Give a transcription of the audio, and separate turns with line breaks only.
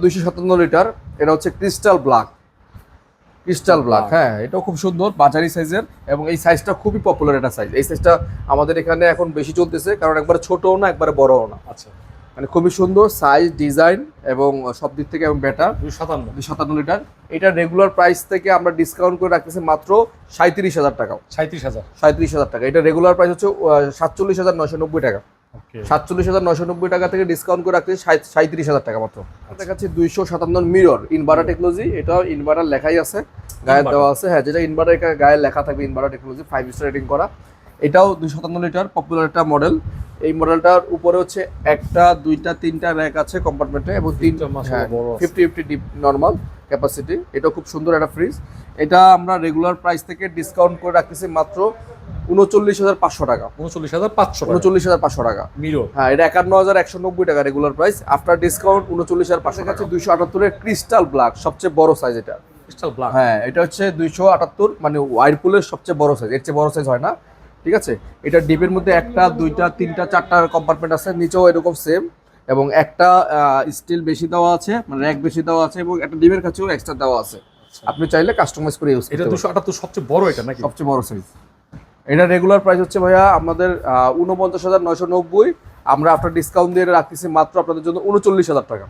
257 litre, এটা হচ্ছে crystal black. হ্যাঁ, এটাও খুব সুন্দর বাজারি সাইজের, এবং এই সাইজটা খুবই পপুলার একটা সাইজ। এই সাইজটা আমাদের এখানে এখন বেশি চলতেছে, কারণ একবারে ছোটও না একবারে বড়ও না।
আচ্ছা,
মানে খুবই সুন্দর সাইজ, ডিজাইন এবং সব দিক থেকে এবং বেটার।
257
লিটার। এটা রেগুলার প্রাইস থেকে আমরা ডিসকাউন্ট করে রাখতেছি মাত্র 37,000 টাকা।
37,000
টাকা। এটা রেগুলার প্রাইস হচ্ছে 47,990 টাকা।
ওকে,
47,990 টাকা থেকে ডিসকাউন্ট করে রাখতেছি 37,000 টাকা মাত্র। দেখাচ্ছি 257 মিরর ইনভার্টার টেকনোলজি। এটা ইনভার্টার লেখাই আছে, গায়ে দেওয়া আছে। হ্যাঁ, যেটা ইনভার্টার গায়ে লেখা থাকবে ইনভার্টার টেকনোলজি, 5 স্টার রেটিং করা। এটাও 257 লিটার, পপুলার একটা মডেল। এই মডেলটার উপরে হচ্ছে একটা, দুইটা, তিনটা র্যাক আছে কম্পার্টমেন্টে, এবং 50 ডিপ নরমাল ক্যাপাসিটি। এটাও খুব সুন্দর একটা ফ্রিজ। এটা আমরা রেগুলার প্রাইস থেকে ডিসকাউন্ট করে রাখতেছি মাত্র 39,500 টাকা।
39,500
টাকা
মিরর।
হ্যাঁ, এটা 51,190 টাকা রেগুলার প্রাইস। আফটার ডিসকাউন্ট 39,500 টাকা। 278 এর ক্রিস্টাল ব্ল্যাক, সবচেয়ে বড় সাইজ এটা।
ক্রিস্টাল ব্ল্যাক,
হ্যাঁ, এটা হচ্ছে 278, মানে ওয়াইরপুলের সবচেয়ে বড় সাইজ। এর চেয়ে বড় সাইজ হয় না, ঠিক আছে। এটা ডিপের মধ্যে একটা, দুইটা, তিনটা, চারটা কম্পার্টমেন্ট আছে, নিচেও এরকম সেম, এবং একটা স্টিল বেশি দেওয়া আছে, মানে র্যাক বেশি দেওয়া আছে, এবং একটা ডিপের কাছেও এক্সট্রা দেওয়া আছে। আপনি চাইলে কাস্টমাইজ করে ইউজ করতে
এটা
পারবেন।
278 সবচেয়ে বড়, এটা নাকি?
সবচেয়ে বড় সাইজ। এটা রেগুলার প্রাইস হচ্ছে ভাইয়া আমাদের 49,990। আমরা আফটার ডিসকাউন্ট দিয়ে রাখতেছি মাত্র আপনাদের জন্য 39,000 টাকা।